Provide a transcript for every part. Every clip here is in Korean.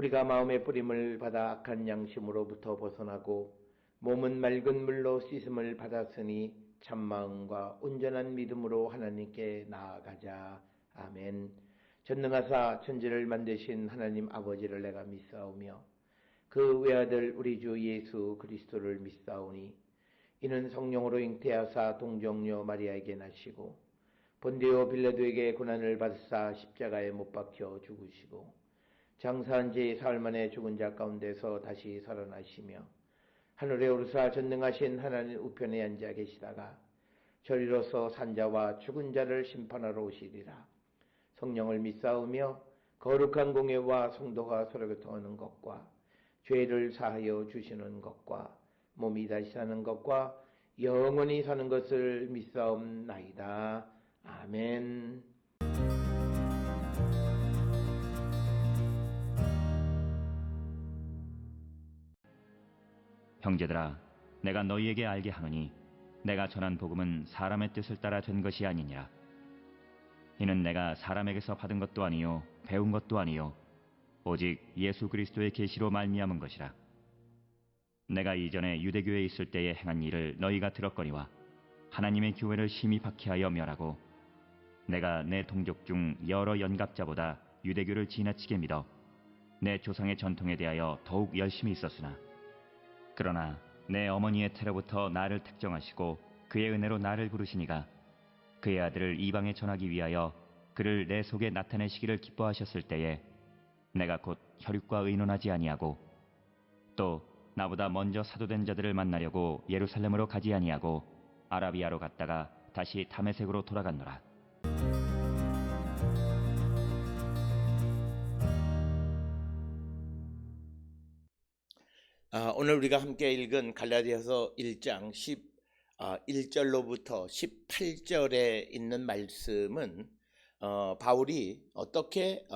우리가 마음의 뿌림을 받아 악한 양심으로부터 벗어나고 몸은 맑은 물로 씻음을 받았으니 참마음과 온전한 믿음으로 하나님께 나아가자. 아멘. 전능하사 천지를 만드신 하나님 아버지를 내가 믿사오며 그 외아들 우리 주 예수 그리스도를 믿사오니 이는 성령으로 잉태하사 동정녀 마리아에게 나시고 본디오 빌라도에게 고난을 받으사 십자가에 못 박혀 죽으시고 장사한 지 사흘 만에 죽은 자 가운데서 다시 살아나시며 하늘에 오르사 전능하신 하나님 우편에 앉아 계시다가 저리로서 산자와 죽은 자를 심판하러 오시리라. 성령을 믿사오며 거룩한 공예와 성도가 서로 교통하는 것과 죄를 사하여 주시는 것과 몸이 다시 사는 것과 영원히 사는 것을 믿사옵나이다. 아멘. 형제들아, 내가 너희에게 알게 하노니 내가 전한 복음은 사람의 뜻을 따라 된 것이 아니니라. 이는 내가 사람에게서 받은 것도 아니요 배운 것도 아니요 오직 예수 그리스도의 계시로 말미암은 것이라. 내가 이전에 유대교에 있을 때에 행한 일을 너희가 들었거니와 하나님의 교회를 심히 박해하여 멸하고 내가 내 동족 중 여러 연갑자보다 유대교를 지나치게 믿어 내 조상의 전통에 대하여 더욱 열심히 있었으나 그러나 내 어머니의 태로부터 나를 택정하시고 그의 은혜로 나를 부르시니가 그의 아들을 이방에 전하기 위하여 그를 내 속에 나타내시기를 기뻐하셨을 때에 내가 곧 혈육과 의논하지 아니하고 또 나보다 먼저 사도된 자들을 만나려고 예루살렘으로 가지 아니하고 아라비아로 갔다가 다시 다메섹으로 돌아갔노라. 오늘 우리가 함께 읽은 갈라디아서 1장 11절로부터 18절에 있는 말씀은 바울이 어떻게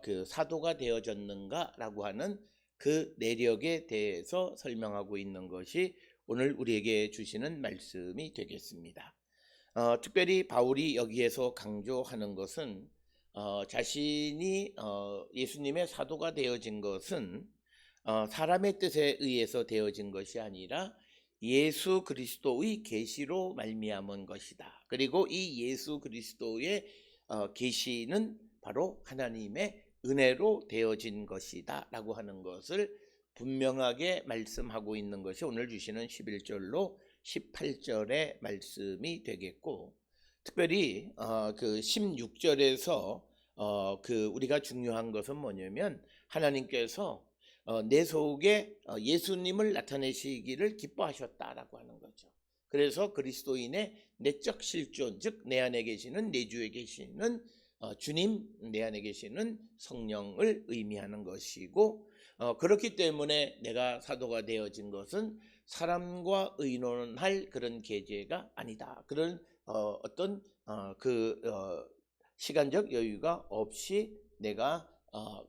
그 사도가 되어졌는가라고 하는 그 내력에 대해서 설명하고 있는 것이 오늘 우리에게 주시는 말씀이 되겠습니다. 특별히 바울이 여기에서 강조하는 것은 자신이 예수님의 사도가 되어진 것은 사람의 뜻에 의해서 되어진 것이 아니라 예수 그리스도의 계시로 말미암은 것이다. 그리고 이 예수 그리스도의 계시는 바로 하나님의 은혜로 되어진 것이다 라고 하는 것을 분명하게 말씀하고 있는 것이 오늘 주시는 11절로 18절의 말씀이 되겠고, 특별히 그 16절에서 우리가 중요한 것은 뭐냐면 하나님께서 내 속에 예수님을 나타내시기를 기뻐하셨다라고 하는 거죠. 그래서 그리스도인의 내적 실존, 즉 내 안에 계시는 내 주에 계시는 주님, 내 안에 계시는 성령을 의미하는 것이고, 그렇기 때문에 내가 사도가 되어진 것은 사람과 의논할 그런 계제가 아니다. 그런 어떤 시간적 여유가 없이 내가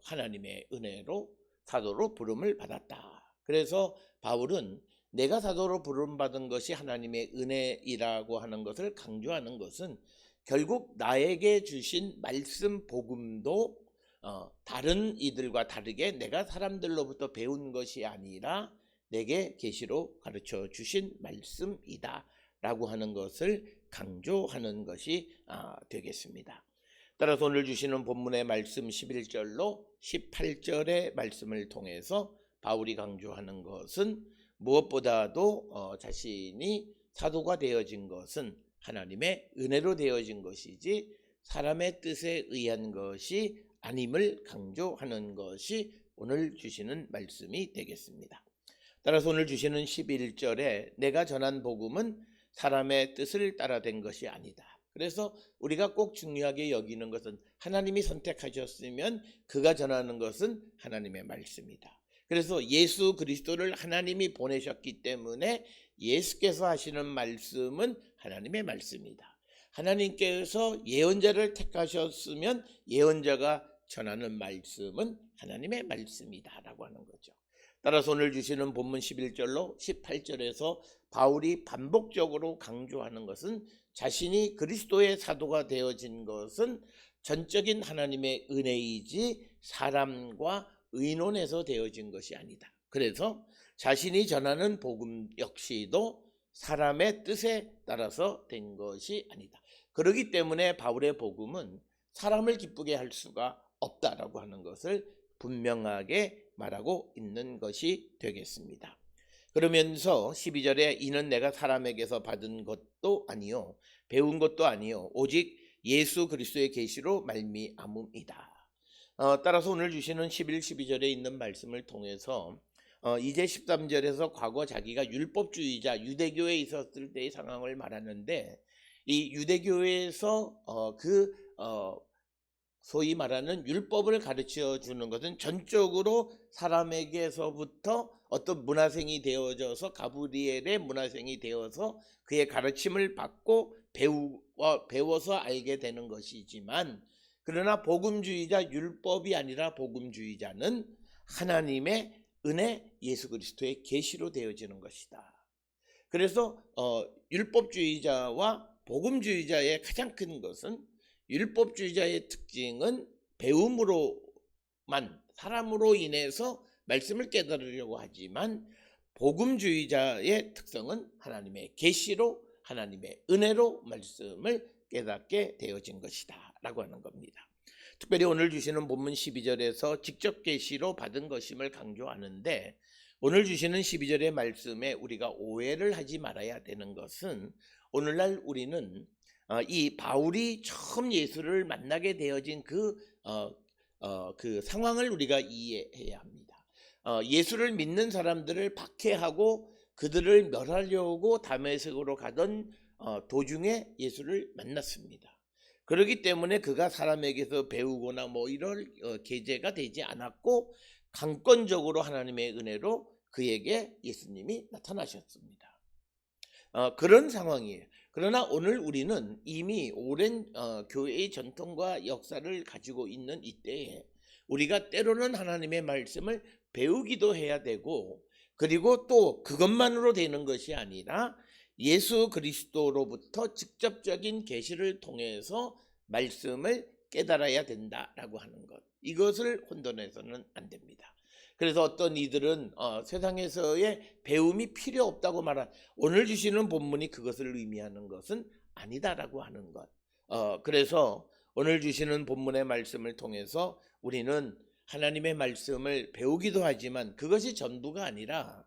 하나님의 은혜로 사도로 부름을 받았다. 그래서 바울은 내가 사도로 부름받은 것이 하나님의 은혜이라고 하는 것을 강조하는 것은 결국 나에게 주신 말씀 복음도 다른 이들과 다르게 내가 사람들로부터 배운 것이 아니라 내게 계시로 가르쳐 주신 말씀이다 라고 하는 것을 강조하는 것이 되겠습니다. 따라서 오늘 주시는 본문의 말씀 11절로 18절의 말씀을 통해서 바울이 강조하는 것은 무엇보다도 자신이 사도가 되어진 것은 하나님의 은혜로 되어진 것이지 사람의 뜻에 의한 것이 아님을 강조하는 것이 오늘 주시는 말씀이 되겠습니다. 따라서 오늘 주시는 11절에 내가 전한 복음은 사람의 뜻을 따라 된 것이 아니다. 그래서 우리가 꼭 중요하게 여기는 것은 하나님이 선택하셨으면 그가 전하는 것은 하나님의 말씀이다. 그래서 예수 그리스도를 하나님이 보내셨기 때문에 예수께서 하시는 말씀은 하나님의 말씀이다. 하나님께서 예언자를 택하셨으면 예언자가 전하는 말씀은 하나님의 말씀이다 라고 하는 거죠. 따라서 오늘 주시는 본문 11절로 18절에서 바울이 반복적으로 강조하는 것은 자신이 그리스도의 사도가 되어진 것은 전적인 하나님의 은혜이지 사람과 의논해서 되어진 것이 아니다. 그래서 자신이 전하는 복음 역시도 사람의 뜻에 따라서 된 것이 아니다. 그렇기 때문에 바울의 복음은 사람을 기쁘게 할 수가 없다라고 하는 것을 분명하게 말하고 있는 것이 되겠습니다. 그러면서 12절에 이는 내가 사람에게서 받은 것도 아니요 배운 것도 아니요 오직 예수 그리스도의 계시로 말미암음이다. 따라서 오늘 주시는 11, 12절에 있는 말씀을 통해서 이제 13절에서 과거 자기가 율법주의자 유대교에 있었을 때의 상황을 말하는데, 이 유대교에서 소위 말하는 율법을 가르쳐 주는 것은 전적으로 사람에게서부터 어떤 문화생이 되어져서 가브리엘의 문화생이 되어서 그의 가르침을 받고 배워서 알게 되는 것이지만, 그러나 복음주의자, 율법이 아니라 복음주의자는 하나님의 은혜 예수 그리스도의 계시로 되어지는 것이다. 그래서 율법주의자와 복음주의자의 가장 큰 것은, 율법주의자의 특징은 배움으로만 사람으로 인해서 말씀을 깨달으려고 하지만, 복음주의자의 특성은 하나님의 계시로 하나님의 은혜로 말씀을 깨닫게 되어진 것이다 라고 하는 겁니다. 특별히 오늘 주시는 본문 12절에서 직접 계시로 받은 것임을 강조하는데, 오늘 주시는 12절의 말씀에 우리가 오해를 하지 말아야 되는 것은, 오늘날 우리는 이 바울이 처음 예수를 만나게 되어진 그 상황을 우리가 이해해야 합니다. 예수를 믿는 사람들을 박해하고 그들을 멸하려고 다메섹으로 가던 도중에 예수를 만났습니다. 그렇기 때문에 그가 사람에게서 배우거나 이럴 계제가 되지 않았고, 강권적으로 하나님의 은혜로 그에게 예수님이 나타나셨습니다. 그런 상황이에요. 그러나 오늘 우리는 이미 오랜 교회의 전통과 역사를 가지고 있는 이때에 우리가 때로는 하나님의 말씀을 배우기도 해야 되고, 그리고 또 그것만으로 되는 것이 아니라 예수 그리스도로부터 직접적인 계시를 통해서 말씀을 깨달아야 된다라고 하는 것, 이것을 혼돈해서는 안 됩니다. 그래서 어떤 이들은 세상에서의 배움이 필요 없다고 말한, 오늘 주시는 본문이 그것을 의미하는 것은 아니다라고 하는 것. 그래서 오늘 주시는 본문의 말씀을 통해서 우리는 하나님의 말씀을 배우기도 하지만 그것이 전부가 아니라,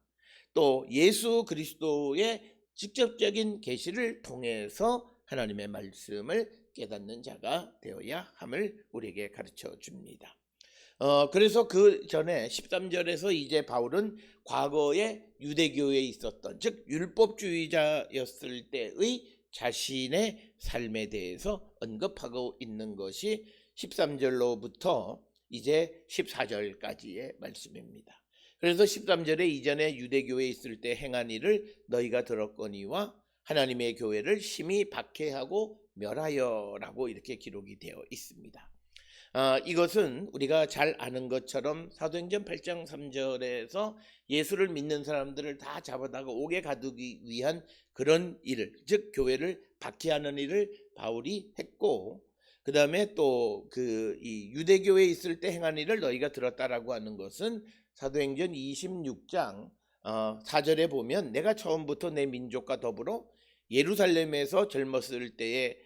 또 예수 그리스도의 직접적인 계시를 통해서 하나님의 말씀을 깨닫는 자가 되어야 함을 우리에게 가르쳐 줍니다. 그래서 그 전에 13절에서 이제 바울은 과거에 유대교에 있었던, 즉 율법주의자였을 때의 자신의 삶에 대해서 언급하고 있는 것이 13절로부터 이제 14절까지의 말씀입니다. 그래서 13절에 이전에 유대교에 있을 때 행한 일을 너희가 들었거니와 하나님의 교회를 심히 박해하고 멸하여라고 이렇게 기록이 되어 있습니다. 이것은 우리가 잘 아는 것처럼 사도행전 8장 3절에서 예수를 믿는 사람들을 다 잡아다가 옥에 가두기 위한 그런 일을, 즉 교회를 박해하는 일을 바울이 했고, 그 다음에 또 이 유대교에 있을 때 행한 일을 너희가 들었다라고 하는 것은 사도행전 26장 4절에 보면, 내가 처음부터 내 민족과 더불어 예루살렘에서 젊었을 때에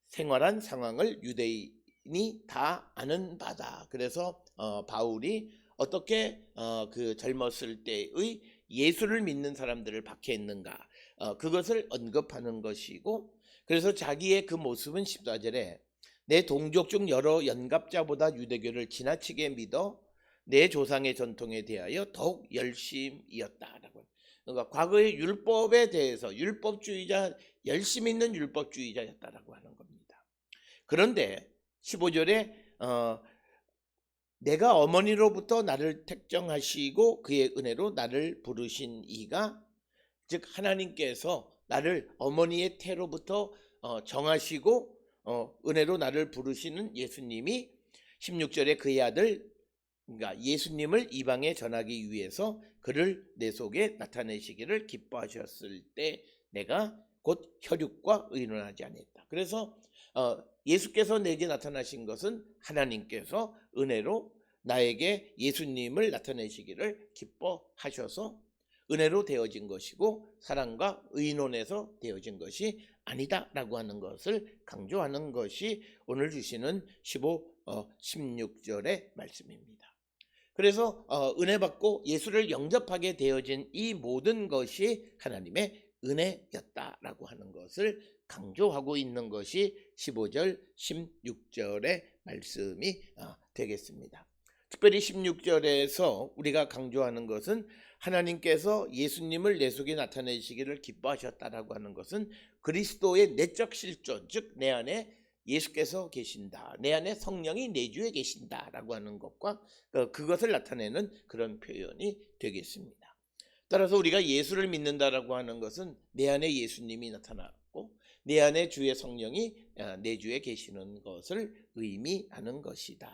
생활한 상황을 유대인이 다 아는 바다. 그래서 바울이 어떻게 그 젊었을 때의 예수를 믿는 사람들을 박해했는가, 그것을 언급하는 것이고, 그래서 자기의 그 모습은 14절에 내 동족 중 여러 연갑자보다 유대교를 지나치게 믿어 내 조상의 전통에 대하여 더욱 열심이었다라고. 그러니까 과거의 율법에 대해서 율법주의자, 열심히 있는 율법주의자였다라고 하는 겁니다. 그런데 15절에 내가 어머니로부터 나를 택정하시고 그의 은혜로 나를 부르신 이가, 즉 하나님께서 나를 어머니의 태로부터 정하시고 은혜로 나를 부르시는 예수님이 16절에 그의 아들, 그러니까 예수님을 이방에 전하기 위해서 그를 내 속에 나타내시기를 기뻐하셨을 때 내가 곧 혈육과 의논하지 아니했다. 그래서 예수께서 내게 나타나신 것은 하나님께서 은혜로 나에게 예수님을 나타내시기를 기뻐하셔서 은혜로 되어진 것이고 사랑과 의논에서 되어진 것이 아니다라고 하는 것을 강조하는 것이 오늘 주시는 16절의 말씀입니다. 그래서 은혜 받고 예수를 영접하게 되어진 이 모든 것이 하나님의 은혜였다라고 하는 것을 강조하고 있는 것이 15절, 16절의 말씀이 되겠습니다. 특별히 16절에서 우리가 강조하는 것은 하나님께서 예수님을 내 속에 나타내시기를 기뻐하셨다라고 하는 것은 그리스도의 내적 실존, 즉 내 안에 예수께서 계신다, 내 안에 성령이 내주에 계신다라고 하는 것과 그것을 나타내는 그런 표현이 되겠습니다. 따라서 우리가 예수를 믿는다라고 하는 것은 내 안에 예수님이 나타났고 내 안에 주의 성령이 내주에 계시는 것을 의미하는 것이다.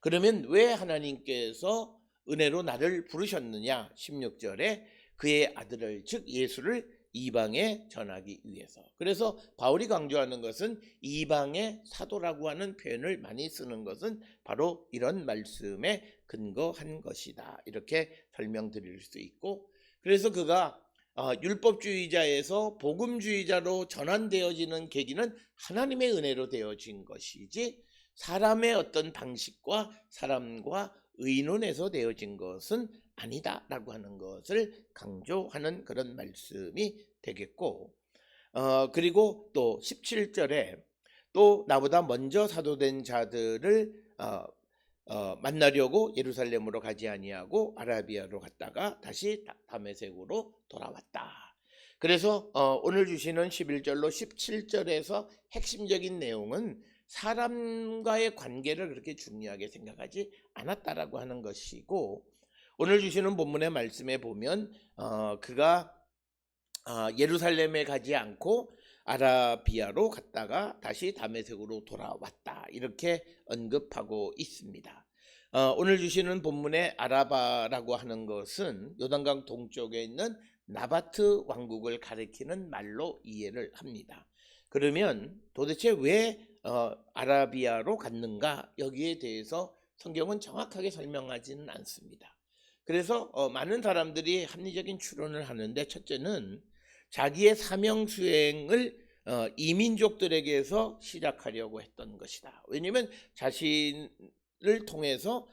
그러면 왜 하나님께서 은혜로 나를 부르셨느냐? 16절에 그의 아들을, 즉 예수를 이방에 전하기 위해서. 그래서 바울이 강조하는 것은 이방의 사도라고 하는 표현을 많이 쓰는 것은 바로 이런 말씀에 근거한 것이다, 이렇게 설명드릴 수 있고, 그래서 그가 율법주의자에서 복음주의자로 전환되어지는 계기는 하나님의 은혜로 되어진 것이지 사람의 어떤 방식과 사람과 의논에서 되어진 것은 아니다라고 하는 것을 강조하는 그런 말씀이 되겠고, 그리고 또 17절에 또 나보다 먼저 사도된 자들을 만나려고 예루살렘으로 가지 아니하고 아라비아로 갔다가 다시 다메섹으로 돌아왔다. 그래서 오늘 주시는 11절로 17절에서 핵심적인 내용은 사람과의 관계를 그렇게 중요하게 생각하지 않았다라고 하는 것이고, 오늘 주시는 본문의 말씀에 보면 그가 예루살렘에 가지 않고 아라비아로 갔다가 다시 다메섹으로 돌아왔다, 이렇게 언급하고 있습니다. 오늘 주시는 본문의 아라바라고 하는 것은 요단강 동쪽에 있는 나바트 왕국을 가리키는 말로 이해를 합니다. 그러면 도대체 왜 아라비아로 갔는가? 여기에 대해서 성경은 정확하게 설명하지는 않습니다. 그래서 많은 사람들이 합리적인 추론을 하는데, 첫째는 자기의 사명 수행을 이민족들에게서 시작하려고 했던 것이다. 왜냐하면 자신을 통해서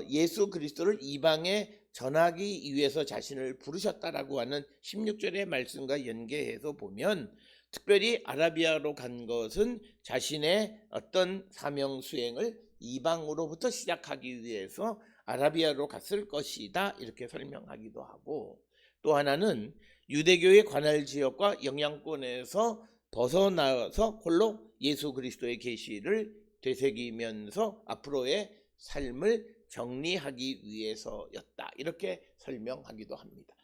예수 그리스도를 이방에 전하기 위해서 자신을 부르셨다라고 하는 16절의 말씀과 연계해서 보면, 특별히 아라비아로 간 것은 자신의 어떤 사명 수행을 이방으로부터 시작하기 위해서 아라비아로 갔을 것이다, 이렇게 설명하기도 하고, 또 하나는 유대교의 관할 지역과 영향권에서 벗어나서 홀로 예수 그리스도의 계시를 되새기면서 앞으로의 삶을 정리하기 위해서였다, 이렇게 설명하기도 합니다.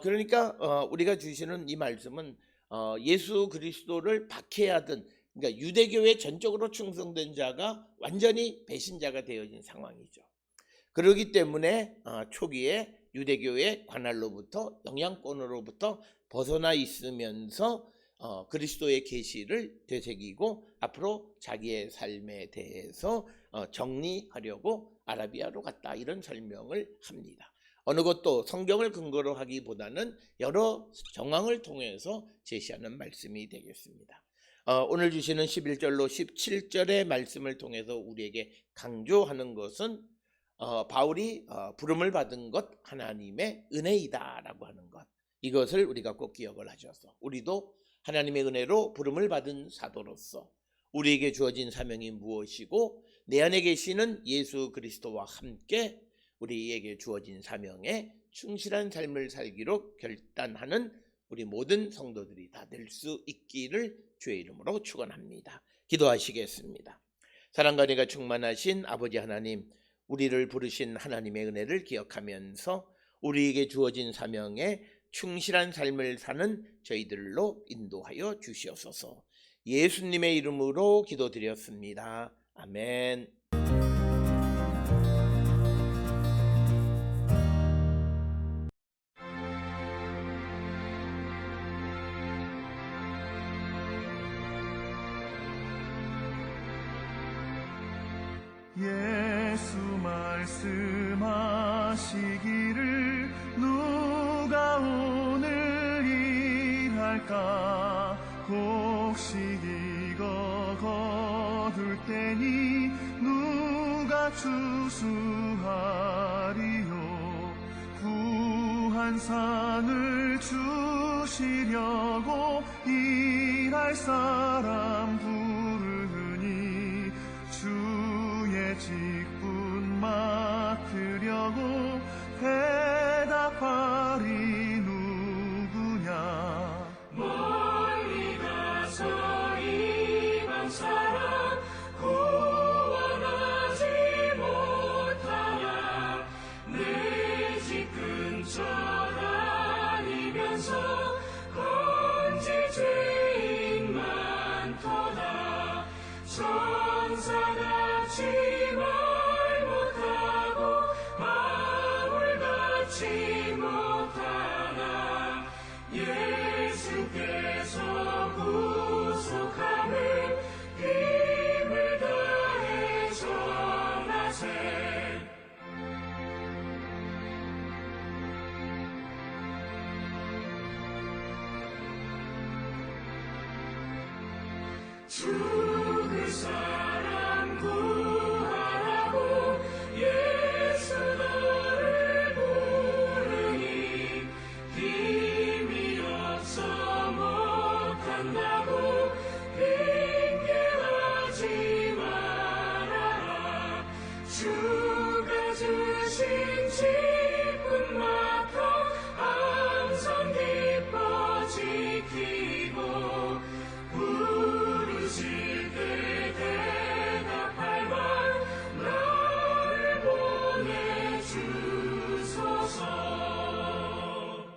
그러니까 우리가 주시는 이 말씀은 예수 그리스도를 박해하던, 그러니까 유대교에 전적으로 충성된 자가 완전히 배신자가 되어진 상황이죠. 그렇기 때문에 초기에 유대교의 관할로부터 영향권으로부터 벗어나 있으면서 그리스도의 계시를 되새기고 앞으로 자기의 삶에 대해서 정리하려고 아라비아로 갔다, 이런 설명을 합니다. 어느 것도 성경을 근거로 하기보다는 여러 정황을 통해서 제시하는 말씀이 되겠습니다. 오늘 주시는 11절로 17절의 말씀을 통해서 우리에게 강조하는 것은 바울이 부름을 받은 것 하나님의 은혜이다라고 하는 것, 이것을 우리가 꼭 기억을 하셔서 우리도 하나님의 은혜로 부름을 받은 사도로서 우리에게 주어진 사명이 무엇이고 내 안에 계시는 예수 그리스도와 함께 우리에게 주어진 사명에 충실한 삶을 살기로 결단하는 우리 모든 성도들이 다 될 수 있기를 주의 이름으로 축원합니다. 기도하시겠습니다. 사랑과 은혜가 충만하신 아버지 하나님, 우리를 부르신 하나님의 은혜를 기억하면서 우리에게 주어진 사명에 충실한 삶을 사는 저희들로 인도하여 주시옵소서. 예수님의 이름으로 기도드렸습니다. 아멘. 예수 말씀하시기를 누가 할까 혹시 이거 거둘 때니 누가 추수하리요 구한 상을 주시려고 일할 사람 부르니 주의 직분 맡으려고 대답하리 누구냐 멀리 가서 이방 사람 구원하지 못하나 내 집 근처 다니면서 건지 죄인 많도다 천사같이 말 못하고 바울같이 못하나 예수께서 구속함을 힘을 다해 전하세 죽을 사람 구하라고 예수 너를 부르니 힘이 없어 못한다고 핑계하지 말아라 주가 주신 직분 맡아 항상 기뻐 지키고 부르실 때 대답할 말 나를 보내주소서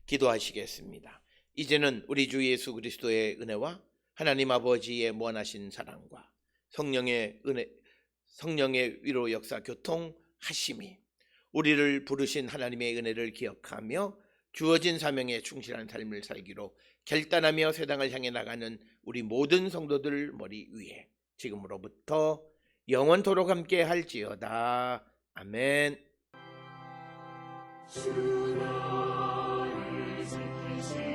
기도하시겠습니다. 이제는 우리 주 예수 그리스도의 은혜와 하나님 아버지의 무한하신 사랑과 성령의 은혜, 성령의 위로 역사 교통하심이 우리를 부르신 하나님의 은혜를 기억하며 주어진 사명에 충실한 삶을 살기로 결단하며 세상을 향해 나가는 우리 모든 성도들 머리 위에 지금으로부터 영원토록 함께 할지어다. 아멘. 주 너를 지키시